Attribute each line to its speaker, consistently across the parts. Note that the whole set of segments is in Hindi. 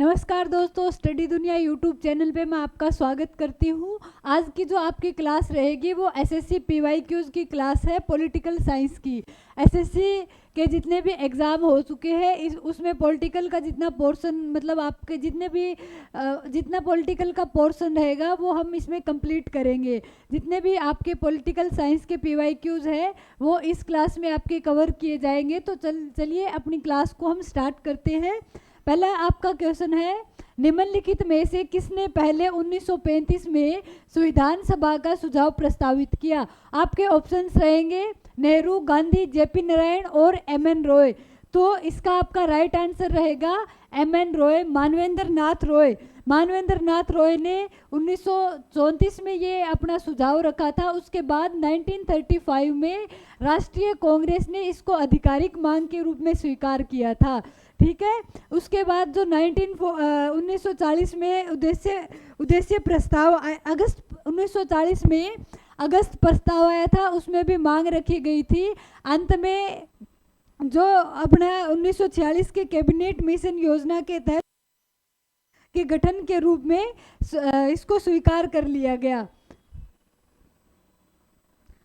Speaker 1: नमस्कार दोस्तों, स्टडी दुनिया यूट्यूब चैनल पे मैं आपका स्वागत करती हूँ। आज की जो आपकी क्लास रहेगी वो एसएससी पीवाईक्यूज़ की क्लास है, पॉलिटिकल साइंस की। एसएससी के जितने भी एग्ज़ाम हो चुके हैं उसमें पॉलिटिकल का जितना पोर्शन, मतलब आपके जितना पॉलिटिकल का पोर्शन रहेगा वो हम इसमें कंप्लीट करेंगे। जितने भी आपके पॉलिटिकल साइंस के पीवाईक्यूज़ है वो इस क्लास में आपके कवर किए जाएंगे। तो चलिए अपनी क्लास को हम स्टार्ट करते हैं। पहला आपका क्वेश्चन है, निम्नलिखित में से किसने पहले 1935 में संविधान सभा का सुझाव प्रस्तावित किया? आपके ऑप्शंस रहेंगे नेहरू, गांधी, जेपी नारायण और एमएन रॉय। तो इसका आपका राइट आंसर रहेगा एमएन रॉय, मानवेंद्र नाथ रॉय। मानवेंद्र नाथ रॉय ने 1934 में ये अपना सुझाव रखा था। उसके बाद 1935 में राष्ट्रीय कांग्रेस ने इसको आधिकारिक मांग के रूप में स्वीकार किया था। ठीक है। उसके बाद जो 1940 में उद्देश्य प्रस्ताव अगस्त 1940 में अगस्त प्रस्ताव आया था, उसमें भी मांग रखी गई थी। अंत में जो अपना 1946 के कैबिनेट मिशन योजना के तहत के गठन के रूप में इसको स्वीकार कर लिया गया।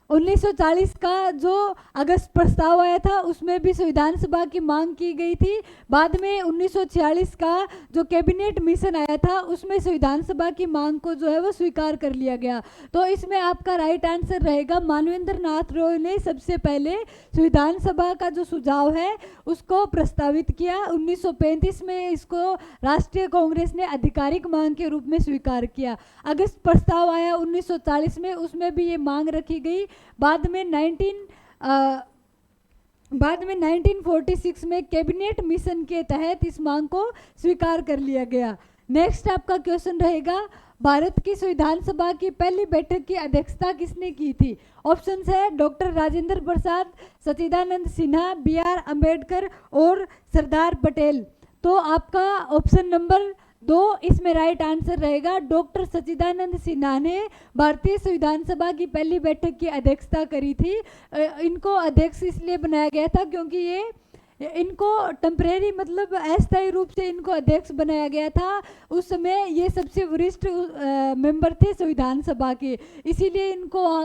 Speaker 1: 1940 का जो अगस्त प्रस्ताव आया था उसमें भी संविधान सभा की मांग की गई थी। बाद में 1946 का जो कैबिनेट मिशन आया था उसमें संविधान सभा की मांग को जो है वो स्वीकार कर लिया गया। तो इसमें आपका राइट आंसर रहेगा मानवेंद्र नाथ रॉय ने सबसे पहले संविधान सभा का जो सुझाव है उसको प्रस्तावित किया। 1935 में इसको राष्ट्रीय कांग्रेस ने आधिकारिक मांग के रूप में स्वीकार किया। अगस्त प्रस्ताव आया 1940 में, उसमें भी ये मांग रखी गई। बाद में 1946 में कैबिनेट मिशन के तहत इस मांग को स्वीकार कर लिया गया। नेक्स्ट आपका क्वेश्चन रहेगा, भारत की संविधान सभा की पहली बैठक की अध्यक्षता किसने की थी? ऑप्शंस है डॉक्टर राजेंद्र प्रसाद, सच्चिदानंद सिन्हा, BR अम्बेडकर और सरदार पटेल। तो आपका ऑप्शन नंबर 2 इसमें राइट आंसर रहेगा। डॉक्टर सच्चिदानंद सिन्हा ने भारतीय संविधान सभा की पहली बैठक की अध्यक्षता करी थी। इनको अध्यक्ष इसलिए बनाया गया था क्योंकि इनको टेम्परेरी, मतलब अस्थायी रूप से इनको अध्यक्ष बनाया गया था। उस समय ये सबसे वरिष्ठ मेंबर थे संविधान सभा के, इसीलिए इनको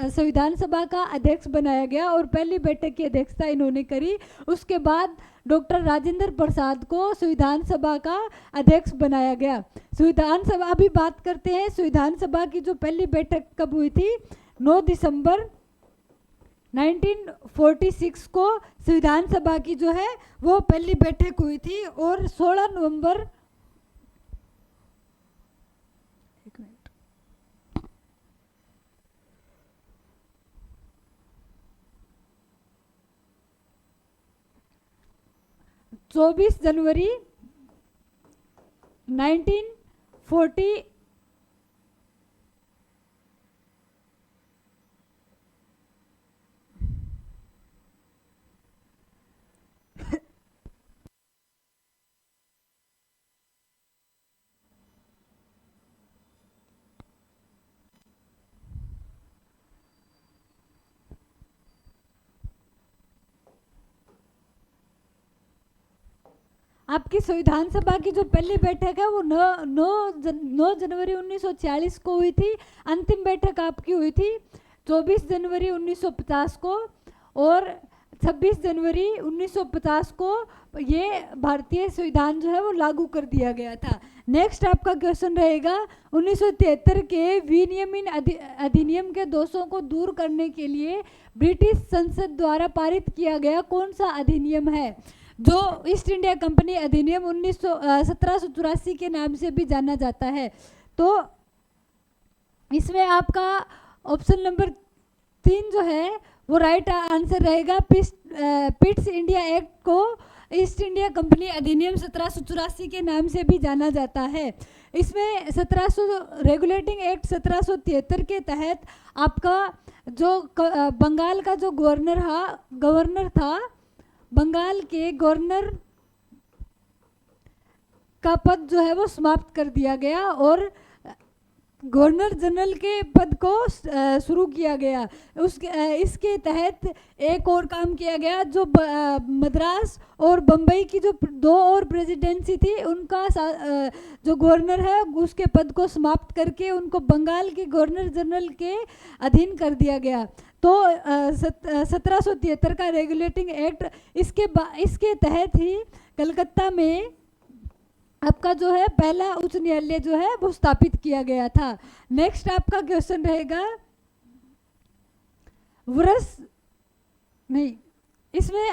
Speaker 1: संविधान सभा का अध्यक्ष बनाया गया और पहली बैठक की अध्यक्षता इन्होंने करी। उसके बाद डॉक्टर राजेंद्र प्रसाद को संविधान सभा का अध्यक्ष बनाया गया। संविधान सभा, अभी बात करते हैं संविधान सभा की जो पहली बैठक कब हुई थी। 9 दिसंबर 1946 को संविधान सभा की जो है वो पहली बैठक हुई थी और 16 नवंबर 24 जनवरी 1940 आपकी संविधान सभा की जो पहली बैठक है वो 9 जनवरी 1946 को हुई थी। अंतिम बैठक आपकी हुई थी 24 जनवरी 1950 को और 26 जनवरी 1950 को ये भारतीय संविधान जो है वो लागू कर दिया गया था। नेक्स्ट आपका क्वेश्चन रहेगा, 1973 के विनियमन अधिनियम के दोषों को दूर करने के लिए ब्रिटिश संसद द्वारा पारित किया गया कौन सा अधिनियम है? जो ईस्ट इंडिया कंपनी अधिनियम 1784 के नाम से भी जाना जाता है। तो इसमें आपका ऑप्शन नंबर 3 जो है वो राइट आंसर रहेगा। पिट्स इंडिया एक्ट को ईस्ट इंडिया कंपनी अधिनियम 1784 के नाम से भी जाना जाता है। इसमें 1700 रेगुलेटिंग एक्ट 1773 के तहत आपका जो बंगाल का जो गवर्नर था, बंगाल के गवर्नर का पद जो है वो समाप्त कर दिया गया और गवर्नर जनरल के पद को शुरू किया गया। इसके तहत एक और काम किया गया, जो मद्रास और बम्बई की जो दो और प्रेसिडेंसी थी उनका जो गवर्नर है उसके पद को समाप्त करके उनको बंगाल के गवर्नर जनरल के अधीन कर दिया गया। तो 1773 का रेगुलेटिंग एक्ट, इसके तहत ही कलकत्ता में आपका जो है पहला उच्च न्यायालय जो है वो स्थापित किया गया था। नेक्स्ट आपका क्वेश्चन रहेगा वर्ष नहीं, इसमें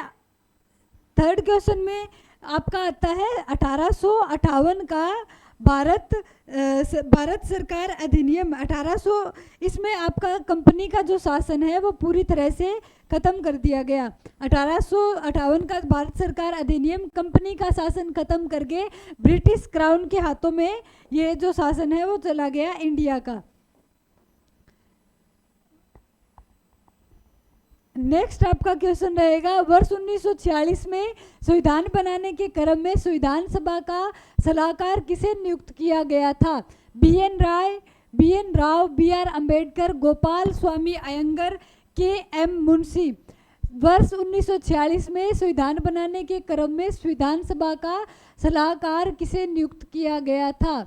Speaker 1: थर्ड क्वेश्चन में आपका आता है 1858 का भारत सरकार अधिनियम 1800। इसमें आपका कंपनी का जो शासन है वो पूरी तरह से खत्म कर दिया गया। 1858 का भारत सरकार अधिनियम कंपनी का शासन खत्म करके ब्रिटिश क्राउन के हाथों में ये जो शासन है वो चला गया इंडिया का। नेक्स्ट आपका क्वेश्चन रहेगा वर्ष 1946 में संविधान बनाने के क्रम में संविधान सभा का सलाहकार किसे नियुक्त किया गया था? BN Rao, BR Ambedkar, Gopal Swami Iyengar, KM Munshi. वर्ष 1946 में संविधान बनाने के क्रम में संविधान सभा का सलाहकार किसे नियुक्त किया गया था?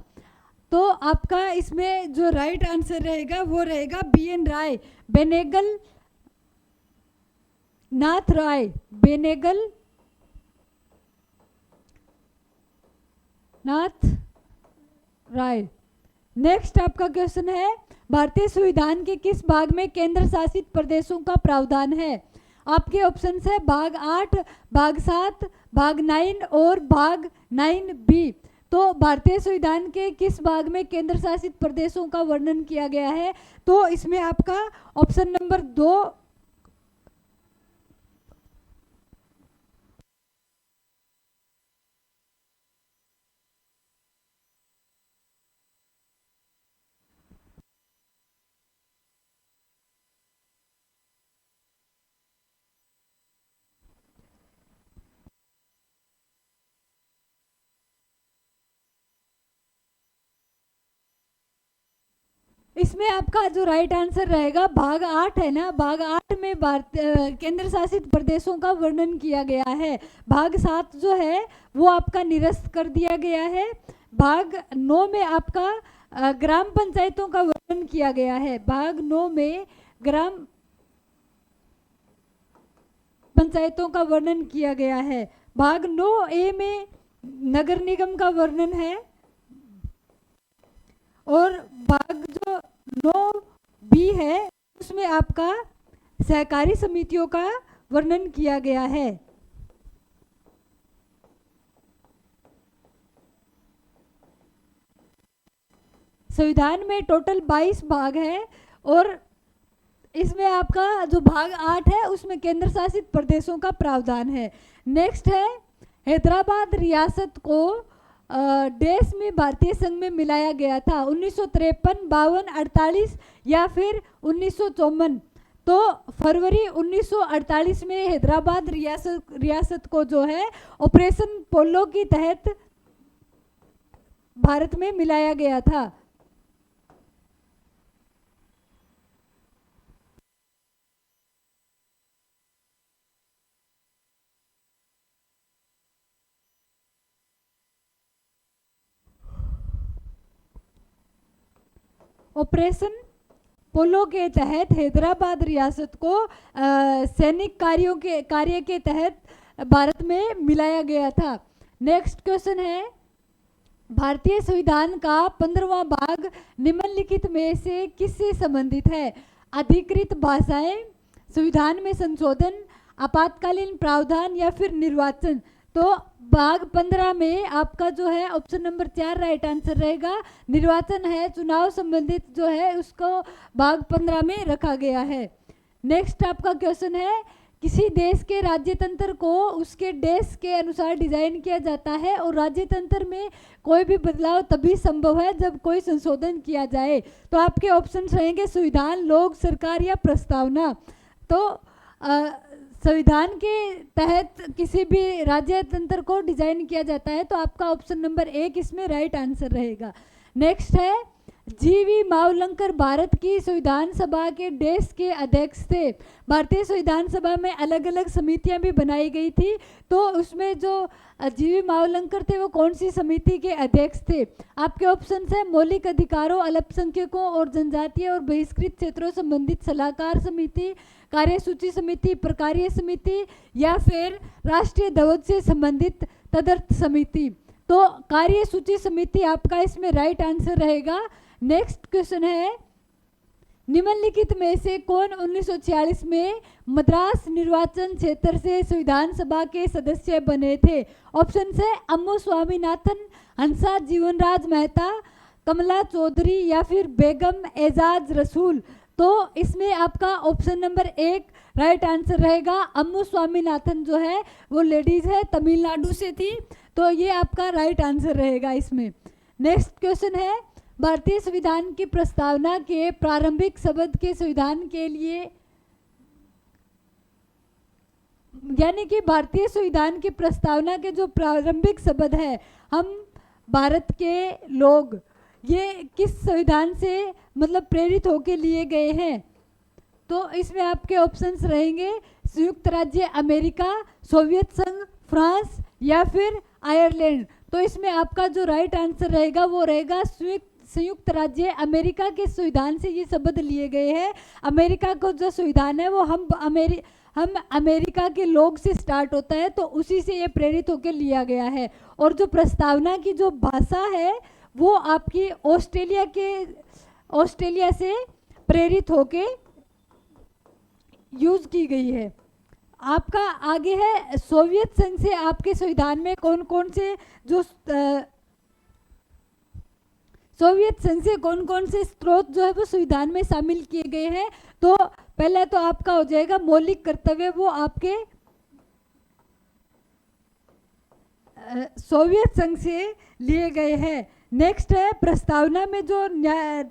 Speaker 1: तो आपका इसमें जो राइट आंसर रहेगा वो रहेगा BN राय, बेनेगल नाथ राय, बेनेगल नाथ राय। नेक्स्ट आपका क्वेश्चन है भारतीय संविधान के किस भाग में केंद्र शासित प्रदेशों का प्रावधान है? आपके ऑप्शन है भाग 8, भाग 7, भाग 9 और भाग 9B। तो भारतीय संविधान के किस भाग में केंद्र शासित प्रदेशों का वर्णन किया गया है? तो इसमें आपका ऑप्शन नंबर 2 इसमें आपका जो राइट आंसर रहेगा भाग 8 है ना। भाग 8 में केंद्र शासित प्रदेशों का वर्णन किया गया है। भाग 7 जो है वो आपका निरस्त कर दिया गया है। भाग 9 में आपका ग्राम पंचायतों का वर्णन किया गया है। भाग 9 में ग्राम पंचायतों का वर्णन किया गया है। भाग 9A में नगर निगम का वर्णन है और भाग जो 9B है उसमें आपका सहकारी समितियों का वर्णन किया गया है। संविधान में टोटल 22 भाग है और इसमें आपका जो भाग 8 है उसमें केंद्र शासित प्रदेशों का प्रावधान है। नेक्स्ट है हैदराबाद रियासत को देश में भारतीय संघ में मिलाया गया था 1953, 52, 48 या फिर 1954। तो फरवरी 1948 में हैदराबाद रियासत को जो है ऑपरेशन पोलो के तहत भारत में मिलाया गया था। ऑपरेशन पोलो के तहत हैदराबाद रियासत को सैनिक कार्य के तहत भारत में मिलाया गया था। नेक्स्ट क्वेश्चन है भारतीय संविधान का 15वां भाग निम्नलिखित में से किससे संबंधित है? अधिकृत भाषाएं, संविधान में संशोधन, आपातकालीन प्रावधान या फिर निर्वाचन। तो भाग 15 में आपका जो है ऑप्शन नंबर 4 राइट आंसर रहेगा। निर्वाचन है, चुनाव संबंधित जो है उसको भाग 15 में रखा गया है। नेक्स्ट आपका क्वेश्चन है किसी देश के राज्यतंत्र को उसके देश के अनुसार डिजाइन किया जाता है और राज्यतंत्र में कोई भी बदलाव तभी संभव है जब कोई संशोधन किया जाए। तो आपके ऑप्शंस रहेंगे संविधान, लोक सरकार या प्रस्तावना। तो संविधान के तहत किसी भी राज्य तंत्र को डिजाइन किया जाता है तो आपका ऑप्शन नंबर 1 इसमें राइट आंसर रहेगा। नेक्स्ट है जीवी मावलंकर भारत की संविधान सभा के देश के अध्यक्ष थे। भारतीय संविधान सभा में अलग अलग समितियां भी बनाई गई थी, तो उसमें जो जीवी मावलंकर थे वो कौन सी समिति के अध्यक्ष थे? आपके ऑप्शन है मौलिक अधिकारों, अल्पसंख्यकों और जनजातीय और बहिष्कृत क्षेत्रों संबंधित सलाहकार समिति, कार्यसूची समिति, प्रकार्य समिति, या फिर राष्ट्रीय ध्वज से संबंधित तदर्थ समिति। तो कार्यसूची समिति आपका इसमें राइट आंसर रहेगा। नेक्स्ट क्वेश्चन है, निम्नलिखित में से कौन 1946 में मद्रास निर्वाचन क्षेत्र से संविधान सभा के सदस्य बने थे? ऑप्शन है अम्मू स्वामीनाथन, हंसा जीवनराज मेहता, कमला चौधरी, या फिर बेगम एजाज रसूल। तो इसमें आपका ऑप्शन नंबर 1 राइट आंसर रहेगा। अम्मू स्वामीनाथन जो है वो लेडीज है, तमिलनाडु से थी, तो ये आपका राइट आंसर रहेगा इसमें। नेक्स्ट क्वेश्चन है, भारतीय संविधान की प्रस्तावना के प्रारंभिक शब्द के संविधान के लिए, यानी कि भारतीय संविधान की प्रस्तावना के जो प्रारंभिक शब्द है, हम भारत के लोग, ये किस संविधान से मतलब प्रेरित होकर लिए गए हैं? तो इसमें आपके ऑप्शंस रहेंगे संयुक्त राज्य अमेरिका, सोवियत संघ, फ्रांस, या फिर आयरलैंड। तो इसमें आपका जो राइट आंसर रहेगा वो रहेगा संयुक्त राज्य अमेरिका के संविधान से ये शब्द लिए गए हैं। अमेरिका का जो संविधान है वो हम अमेरिका के लोग से स्टार्ट होता है, तो उसी से ये प्रेरित होकर लिया गया है। और जो प्रस्तावना की जो भाषा है वो आपकी ऑस्ट्रेलिया से प्रेरित होके यूज की गई है। आपका आगे है, सोवियत संघ से आपके संविधान में कौन कौन से जो सोवियत संघ से कौन कौन से स्रोत जो है वो संविधान में शामिल किए गए हैं? तो पहला तो आपका हो जाएगा मौलिक कर्तव्य, वो आपके सोवियत संघ से लिए गए हैं। नेक्स्ट है, प्रस्तावना में जो न्याय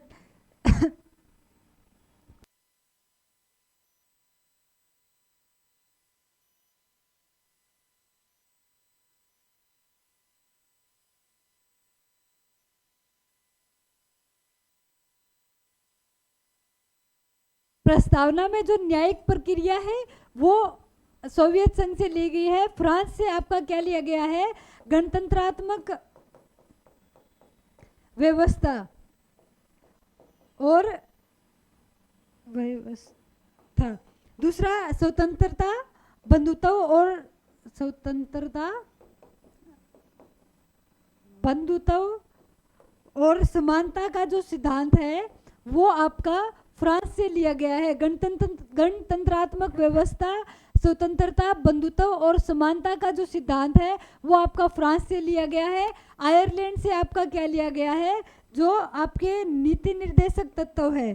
Speaker 1: प्रस्तावना में जो न्यायिक प्रक्रिया है वो सोवियत संघ से ली गई है। फ्रांस से आपका क्या लिया गया है? गणतंत्रात्मक व्यवस्था और व्यवस्था। दूसरा स्वतंत्रता, बंधुत्व और स्वतंत्रता, बंधुत्व और समानता का जो सिद्धांत है वो आपका फ्रांस से लिया गया है। गणतंत्रात्मक व्यवस्था, स्वतंत्रता, बंधुत्व और समानता का जो सिद्धांत है वो आपका फ्रांस से लिया गया है। आयरलैंड से आपका क्या लिया गया है? जो आपके नीति निर्देशक तत्व है।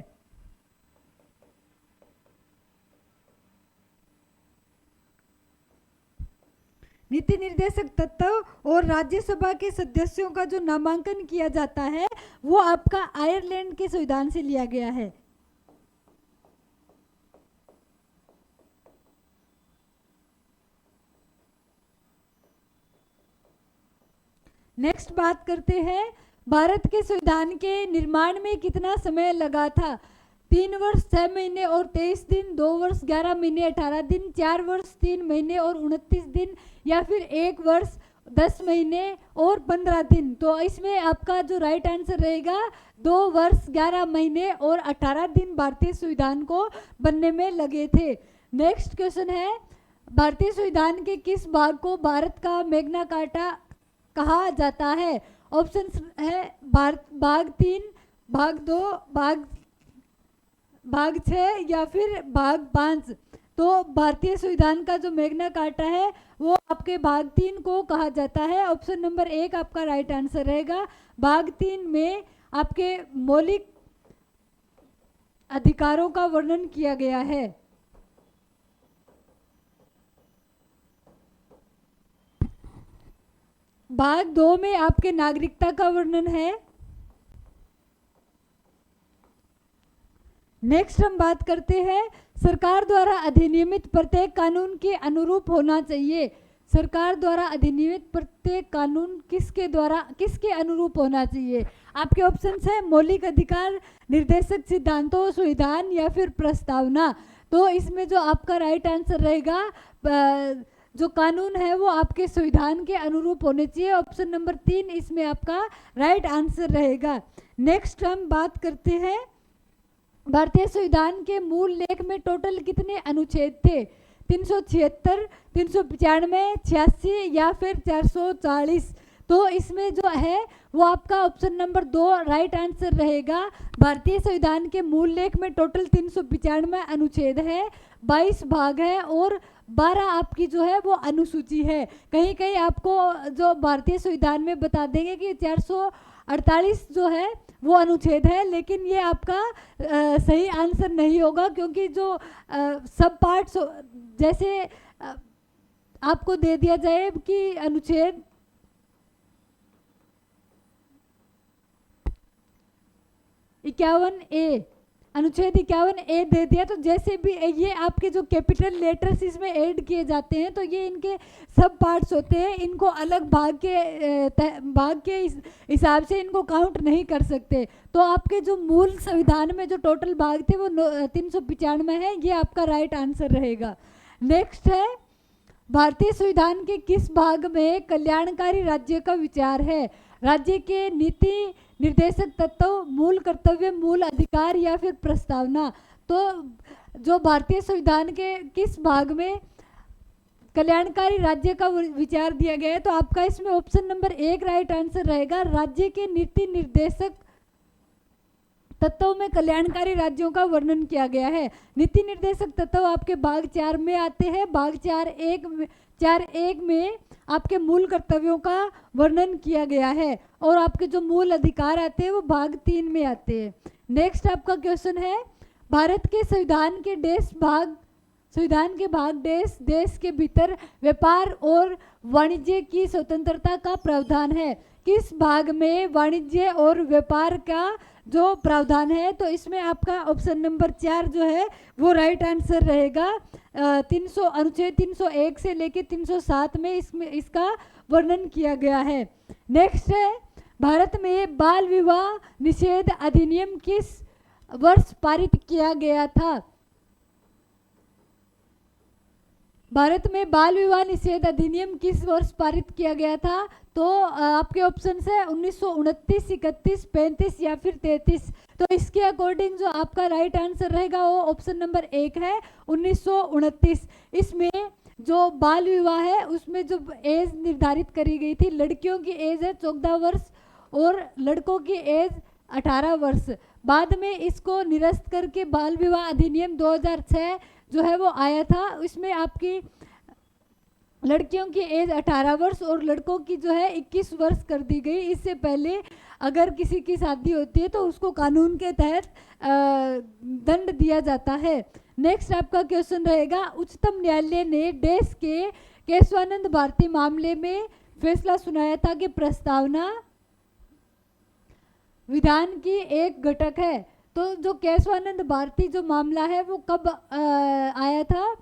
Speaker 1: नीति निर्देशक तत्व और राज्यसभा के सदस्यों का जो नामांकन किया जाता है वो आपका आयरलैंड के संविधान से लिया गया है। नेक्स्ट बात करते हैं, भारत के संविधान के निर्माण में कितना समय लगा था? 3 वर्ष 6 महीने और 23 दिन, 2 वर्ष 11 महीने 18 दिन, 4 वर्ष 3 महीने और 29 दिन, या फिर 1 वर्ष 10 महीने और 15 दिन। तो इसमें आपका जो राइट आंसर रहेगा 2 वर्ष 11 महीने और 18 दिन भारतीय संविधान को बनने में लगे थे। नेक्स्ट क्वेश्चन है, भारतीय संविधान के किस भाग को भारत का मैग्ना कार्टा कहा जाता है? ऑप्शन है भाग 3, भाग 2, भाग 6, या फिर भाग 5। तो भारतीय संविधान का जो मैग्ना कार्टा है वो आपके भाग 3 को कहा जाता है। ऑप्शन नंबर 1 आपका राइट आंसर रहेगा। भाग 3 में आपके मौलिक अधिकारों का वर्णन किया गया है। भाग 2 में आपके नागरिकता का वर्णन है। नेक्स्ट हम बात करते हैं, सरकार द्वारा अधिनियमित प्रत्येक कानून के अनुरूप होना चाहिए। सरकार द्वारा अधिनियमित प्रत्येक कानून किसके अनुरूप होना चाहिए? आपके ऑप्शंस है मौलिक अधिकार, निर्देशक सिद्धांतों, संविधान या फिर प्रस्तावना। तो इसमें जो आपका राइट आंसर रहेगा, जो कानून है वो आपके संविधान के अनुरूप होने चाहिए। ऑप्शन नंबर 3 इसमें आपका राइट आंसर रहेगा। नेक्स्ट हम बात करते हैं, भारतीय संविधान के मूल लेख में टोटल कितने अनुच्छेद थे? 376, 395, 86 या फिर 440। तो इसमें जो है वो आपका ऑप्शन नंबर 2 राइट आंसर रहेगा। भारतीय संविधान के मूल लेख में टोटल 395 अनुच्छेद है, 22 भाग है और 12 आपकी जो है वो अनुसूची है। कहीं कहीं आपको जो भारतीय संविधान में बता देंगे कि 448 जो है वो अनुच्छेद है, लेकिन ये आपका सही आंसर नहीं होगा, क्योंकि जो सब पार्ट्स जैसे आपको दे दिया जाए कि अनुच्छेद 51A, अनुच्छेद 51A दे दिया, तो जैसे भी ये आपके जो कैपिटल लेटर्स इसमें ऐड किए जाते हैं तो ये इनके सब पार्ट्स होते हैं, इनको अलग भाग के हिसाब से इनको काउंट नहीं कर सकते। तो आपके जो मूल संविधान में जो टोटल भाग थे वो 395 है, ये आपका राइट आंसर रहेगा। नेक्स्ट है, भारतीय संविधान के किस भाग में कल्याणकारी राज्य का विचार है? राज्य के नीति निर्देशक तत्व, मूल कर्तव्य, मूल अधिकार या फिर प्रस्तावना। तो जो भारतीय संविधान के किस भाग में कल्याणकारी राज्य का विचार दिया गया है, तो आपका इसमें ऑप्शन नंबर 1 राइट आंसर रहेगा। राज्य के नीति निर्देशक तत्वों में कल्याणकारी राज्यों का वर्णन किया गया है। नीति निर्देशक तत्व आपके भाग 4 में आते हैं। भाग 4.1 में आपके मूल कर्तव्यों का वर्णन किया गया है और आपके जो मूल अधिकार आते हैं वो भाग 3 में आते हैं। नेक्स्ट आपका क्वेश्चन है, भारत के संविधान के भाग देश के भीतर व्यापार और वाणिज्य की स्वतंत्रता का प्रावधान है। किस भाग में वाणिज्य और व्यापार का जो प्रावधान है? तो इसमें आपका ऑप्शन नंबर 4 जो है वो राइट आंसर रहेगा। अनुच्छेद 301 से लेके 307 में इसका वर्णन किया गया है। नेक्स्ट है, भारत में बाल विवाह निषेध अधिनियम किस वर्ष पारित किया गया था? भारत में बाल विवाह निषेध अधिनियम किस वर्ष पारित किया गया था? तो आपके ऑप्शंस है 1929, 31, 35 या फिर 33। तो इसके अकॉर्डिंग जो आपका राइट आंसर रहेगा वो ऑप्शन नंबर 1 है, 1929। इसमें जो बाल विवाह है उसमें जो एज निर्धारित करी गई थी, लड़कियों की एज है 14 वर्ष और लड़कों की एज 18 वर्ष। बाद में इसको निरस्त करके बाल विवाह अधिनियम 2006 जो है वो आया था। इसमें आपकी लड़कियों की एज 18 वर्ष और लड़कों की जो है 21 वर्ष कर दी गई। इससे पहले अगर किसी की शादी होती है तो उसको कानून के तहत दंड दिया जाता है। नेक्स्ट आपका क्वेश्चन रहेगा, उच्चतम न्यायालय ने देश के केशवानंद भारती मामले में फैसला सुनाया था कि प्रस्तावना विधान की एक घटक है। तो जो केशवानंद भारती जो मामला है वो कब आया था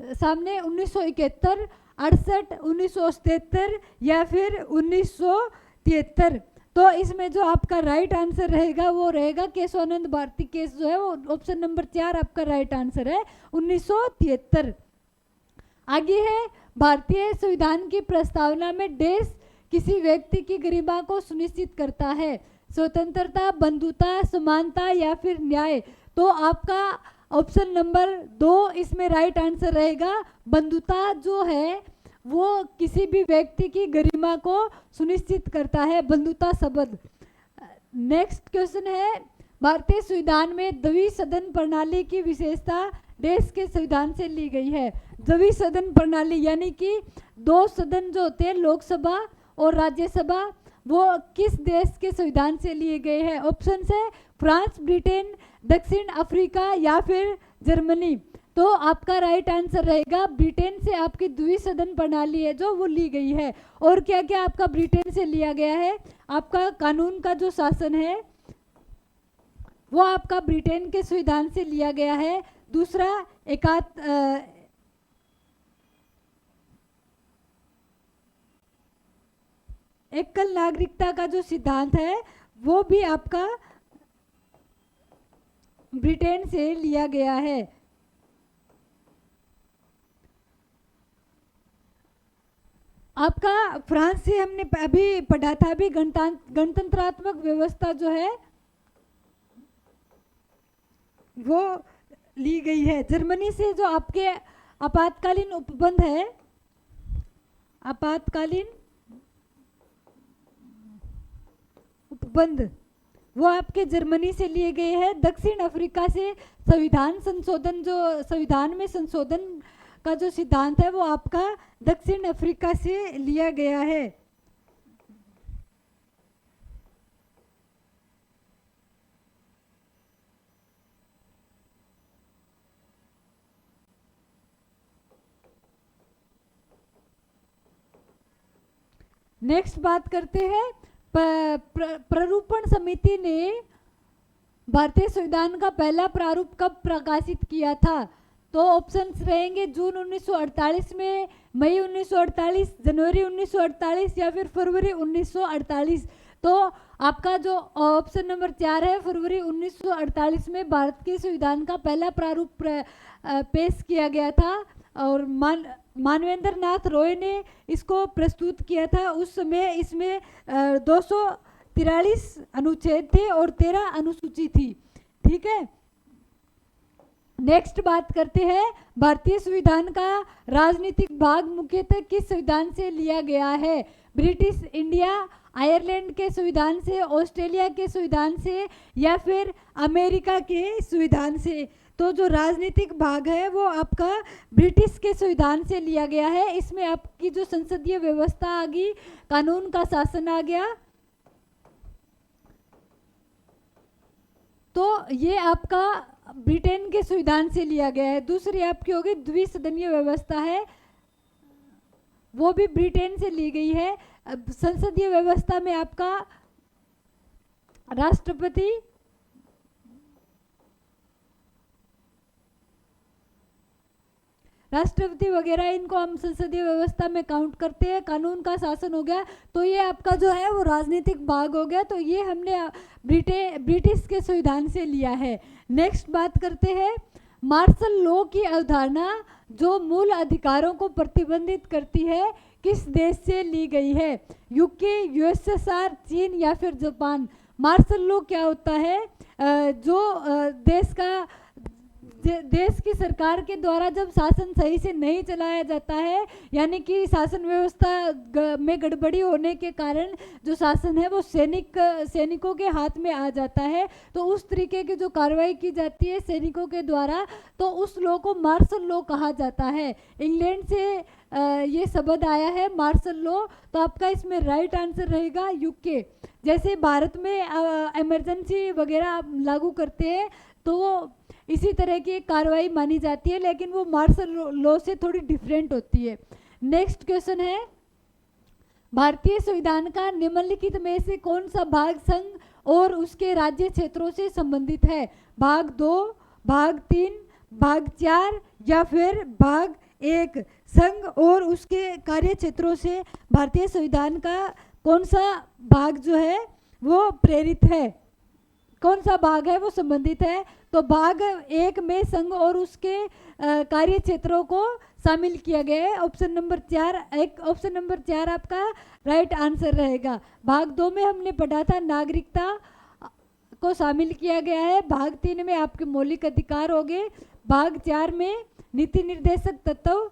Speaker 1: सामने? 1971, 68, 1977 या फिर 1973। तो इसमें जो आपका राइट आंसर रहेगा वो रहेगा केशवानंद भारती केस जो है वो ऑप्शन नंबर 4 आपका राइट आंसर है, 1973। आगे है, भारतीय संविधान की प्रस्तावना में देश किसी व्यक्ति की गरिमा को सुनिश्चित करता है? स्वतंत्रता, बंधुता, समानता या फिर न्याय। तो आपका ऑप्शन नंबर 2 इसमें राइट आंसर रहेगा। बंधुता जो है वो किसी भी व्यक्ति की गरिमा को सुनिश्चित करता है, बंधुता शब्द। नेक्स्ट क्वेश्चन है, भारतीय संविधान में द्विसदन प्रणाली की विशेषता देश के संविधान से ली गई है। द्विसदन प्रणाली यानी कि 2 सदन जो होते हैं, लोकसभा और राज्यसभा, वो किस देश के संविधान से लिए गए हैं? ऑप्शन है फ्रांस, ब्रिटेन, दक्षिण अफ्रीका या फिर जर्मनी। तो आपका राइट आंसर रहेगा ब्रिटेन से आपकी द्विसदन प्रणाली है जो वो ली गई है। और क्या क्या आपका ब्रिटेन से लिया गया है? आपका कानून का जो शासन है वो आपका ब्रिटेन के संविधान से लिया गया है। दूसरा एकल नागरिकता का जो सिद्धांत है वो भी आपका ब्रिटेन से लिया गया है। आपका फ्रांस से हमने अभी पढ़ा था, अभी गणतंत्रात्मक व्यवस्था जो है वो ली गई है। जर्मनी से जो आपके आपातकालीन उपबंध है, आपातकालीन उपबंध, वो आपके जर्मनी से लिए गए हैं। दक्षिण अफ्रीका से संविधान संशोधन, जो संविधान में संशोधन का जो सिद्धांत है वो आपका दक्षिण अफ्रीका से लिया गया है। नेक्स्ट बात करते हैं, प्रारूपण समिति ने भारतीय संविधान का पहला प्रारूप कब प्रकाशित किया था? तो ऑप्शंस रहेंगे जून 1948 में, मई 1948, जनवरी 1948 या फिर फरवरी 1948। तो आपका जो ऑप्शन नंबर 4 है, फरवरी 1948 में भारत के संविधान का पहला प्रारूप पेश किया गया था और मानवेंद्र नाथ रॉय ने इसको प्रस्तुत किया था। उस समय इसमें 243 अनुच्छेद थे और 13 अनुसूची थी। ठीक है, नेक्स्ट बात करते हैं, भारतीय संविधान का राजनीतिक भाग मुख्यतः किस संविधान से लिया गया है? ब्रिटिश इंडिया, आयरलैंड के संविधान से, ऑस्ट्रेलिया के संविधान से या फिर अमेरिका के संविधान से? तो जो राजनीतिक भाग है वो आपका ब्रिटिश के संविधान से लिया गया है। इसमें आपकी जो संसदीय व्यवस्था आ गई, कानून का शासन आ गया, तो ये आपका ब्रिटेन के संविधान से लिया गया है। दूसरी आपकी होगी द्विसदनीय व्यवस्था है, वो भी ब्रिटेन से ली गई है। संसदीय व्यवस्था में आपका राष्ट्रपति वगैरह, इनको हम संसदीय व्यवस्था में काउंट करते हैं। कानून का शासन हो गया, तो ये आपका जो है वो राजनीतिक भाग हो गया। तो ये हमने ब्रिटिश के संविधान से लिया है। नेक्स्ट बात करते हैं, मार्शल लॉ की अवधारणा जो मूल अधिकारों को प्रतिबंधित करती है किस देश से ली गई है? यूके, यूएसएसआर, चीन या फिर जापान? मार्शल लॉ क्या होता है? जो देश की सरकार के द्वारा जब शासन सही से नहीं चलाया जाता है, यानी कि शासन व्यवस्था में गड़बड़ी होने के कारण जो शासन है वो सैनिकों के हाथ में आ जाता है, तो उस तरीके की जो कार्रवाई की जाती है सैनिकों के द्वारा, तो उस लॉ को मार्शल लॉ कहा जाता है। इंग्लैंड से ये शब्द आया है मार्शल लॉ। तो आपका इसमें राइट आंसर रहेगा यूके। जैसे भारत में इमरजेंसी वगैरह लागू करते हैं तो वो इसी तरह की कार्रवाई मानी जाती है, लेकिन वो मार्शल लॉ से थोड़ी डिफरेंट होती है। नेक्स्ट क्वेश्चन है, भारतीय संविधान का निम्नलिखित में से कौन सा भाग संघ और उसके राज्य क्षेत्रों से संबंधित है? भाग 2, भाग 3, भाग 4 या फिर भाग 1? संघ और उसके कार्य क्षेत्रों से भारतीय संविधान का कौन सा भाग जो है वो प्रेरित है, कौन सा भाग है वो संबंधित है? तो भाग 1 में संघ और उसके कार्य क्षेत्रों को शामिल किया गया है। ऑप्शन नंबर 4 आपका राइट आंसर रहेगा। भाग 2 में हमने पढ़ा था नागरिकता को शामिल किया गया है। भाग 3 में आपके मौलिक अधिकार हो गए। भाग 4 में नीति निर्देशक तत्व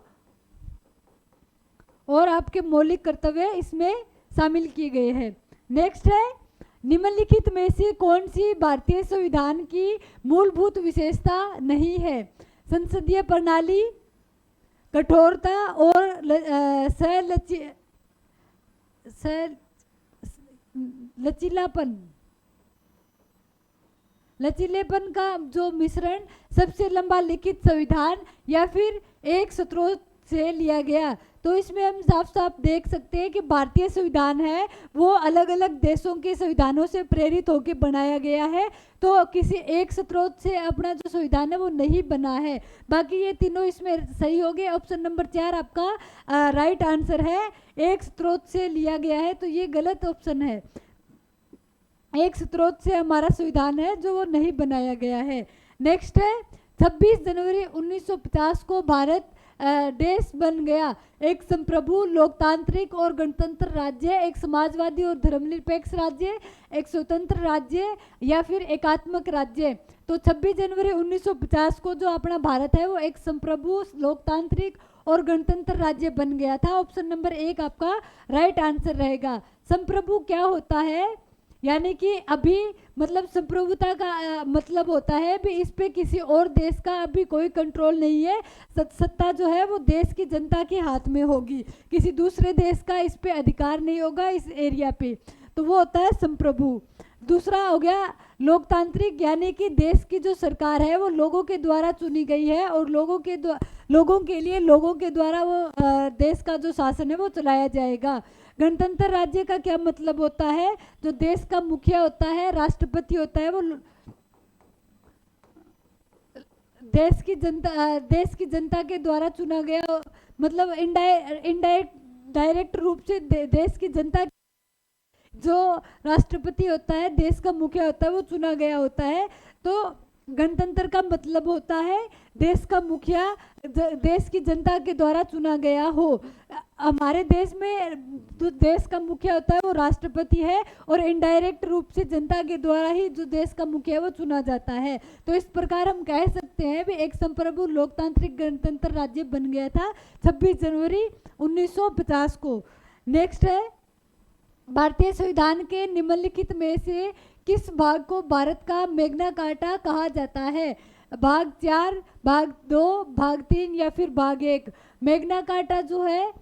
Speaker 1: और आपके मौलिक कर्तव्य इसमें शामिल किए गए हैं। नेक्स्ट है, निम्नलिखित में से कौन सी भारतीय संविधान की मूलभूत विशेषता नहीं है? संसदीय प्रणाली, कठोरता और लचीलेपन का जो मिश्रण, सबसे लंबा लिखित संविधान या फिर एक से लिया गया। तो इसमें हम साफ साफ देख सकते हैं कि भारतीय संविधान है वो अलग अलग देशों के संविधानों से प्रेरित होकर बनाया गया है, तो किसी एक स्रोत से अपना जो संविधान है वो नहीं बना है। बाकी ये तीनों इसमें सही हो गए। ऑप्शन नंबर 4 आपका राइट आंसर है, एक स्रोत से लिया गया है, तो ये गलत ऑप्शन है। एक स्रोत से हमारा संविधान है जो वो नहीं बनाया गया है। नेक्स्ट है 26 जनवरी 1950 को भारत देश बन गया। एक संप्रभु, लोकतांत्रिक और गणतंत्र राज्य, एक समाजवादी और धर्मनिरपेक्ष राज्य, एक स्वतंत्र राज्य या फिर एकात्मक राज्य। तो 26 जनवरी 1950 को जो अपना भारत है वो एक संप्रभु, लोकतांत्रिक और गणतंत्र राज्य बन गया था। ऑप्शन नंबर 1 आपका राइट आंसर रहेगा। संप्रभु क्या होता है, यानी कि अभी मतलब संप्रभुता का मतलब होता है भी इस पे किसी और देश का अभी कोई कंट्रोल नहीं है, सत्ता जो है वो देश की जनता के हाथ में होगी, किसी दूसरे देश का इस पे अधिकार नहीं होगा इस एरिया पे, तो वो होता है संप्रभु। दूसरा हो गया लोकतांत्रिक, यानी कि देश की जो सरकार है वो लोगों के द्वारा चुनी गई है और लोगों के लिए लोगों के द्वारा वो देश का जो शासन है वो चलाया जाएगा। गणतंत्र राज्य का क्या मतलब होता है, जो देश का मुखिया होता है, राष्ट्रपति होता है, वो देश की जनता के द्वारा चुना गया, मतलब डायरेक्ट रूप से देश की जनता, जो राष्ट्रपति होता है, देश का मुखिया होता है, वो चुना गया होता है। तो गणतंत्र का मतलब होता है देश का मुखिया देश की जनता के द्वारा चुना गया हो। हमारे देश में जो देश का मुखिया होता है वो राष्ट्रपति है और इनडायरेक्ट रूप से जनता के द्वारा ही जो देश का मुखिया है वो चुना जाता है। तो इस प्रकार हम कह सकते हैं भी एक संप्रभु लोकतांत्रिक गणतंत्र राज्य बन गया था 26 जनवरी 1950 को। नेक्स्ट है भारतीय संविधान के निम्नलिखित में से किस भाग को भारत का मैग्ना कार्टा कहा जाता है? भाग 4, भाग 2, भाग 3 या फिर भाग 1। मैग्ना कार्टा जो है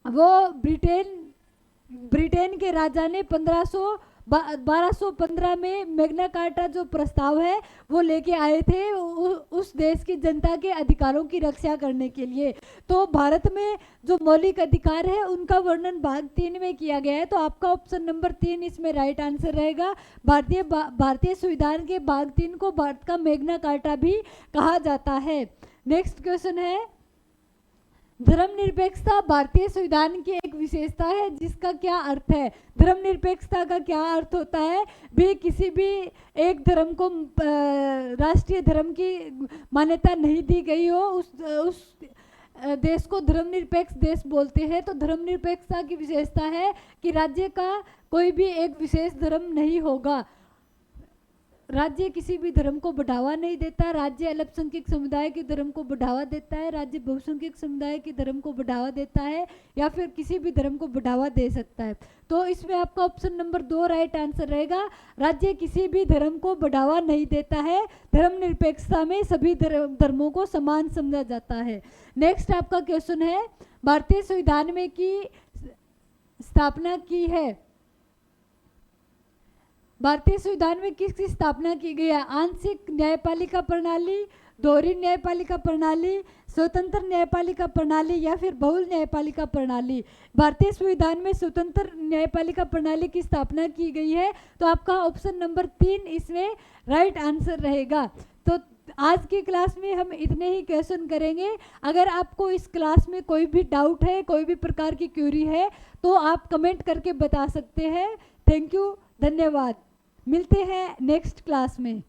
Speaker 1: वो ब्रिटेन के राजा ने 1215 में मैग्ना कार्टा जो प्रस्ताव है वो लेके आए थे उस देश की जनता के अधिकारों की रक्षा करने के लिए। तो भारत में जो मौलिक अधिकार है उनका वर्णन भाग 3 में किया गया है, तो आपका ऑप्शन नंबर 3 इसमें राइट आंसर रहेगा। भारतीय संविधान के भाग 3 को भारत का मैग्ना कार्टा भी कहा जाता है। नेक्स्ट क्वेश्चन है धर्मनिरपेक्षता भारतीय संविधान की एक विशेषता है जिसका क्या अर्थ है? धर्मनिरपेक्षता का क्या अर्थ होता है? भी किसी भी एक धर्म को राष्ट्रीय धर्म की मान्यता नहीं दी गई हो उस देश को धर्मनिरपेक्ष देश बोलते हैं। तो धर्मनिरपेक्षता की विशेषता है कि राज्य का कोई भी एक विशेष धर्म नहीं होगा, राज्य किसी भी धर्म को बढ़ावा नहीं देता, राज्य अल्पसंख्यक समुदाय के धर्म को बढ़ावा देता है, राज्य बहुसंख्यक समुदाय के धर्म को बढ़ावा देता है या फिर किसी भी धर्म को बढ़ावा दे सकता है। तो इसमें आपका ऑप्शन नंबर 2 राइट आंसर रहेगा। राज्य किसी भी धर्म को बढ़ावा नहीं देता है, धर्मनिरपेक्षता में सभी धर्मों को समान समझा जाता है। नेक्स्ट आपका क्वेश्चन है भारतीय संविधान में की स्थापना की है? भारतीय संविधान में किसकी स्थापना की गई है? आंशिक न्यायपालिका प्रणाली, दोहरी न्यायपालिका प्रणाली, स्वतंत्र न्यायपालिका प्रणाली या फिर बहुल न्यायपालिका प्रणाली? भारतीय संविधान में स्वतंत्र न्यायपालिका प्रणाली की स्थापना की गई है, तो आपका ऑप्शन नंबर 3 इसमें राइट आंसर रहेगा। तो आज की क्लास में हम इतने ही क्वेश्चन करेंगे। अगर आपको इस क्लास में कोई भी डाउट है, कोई भी प्रकार की क्वेरी है तो आप कमेंट करके बता सकते हैं। थैंक यू, धन्यवाद। मिलते हैं नेक्स्ट क्लास में।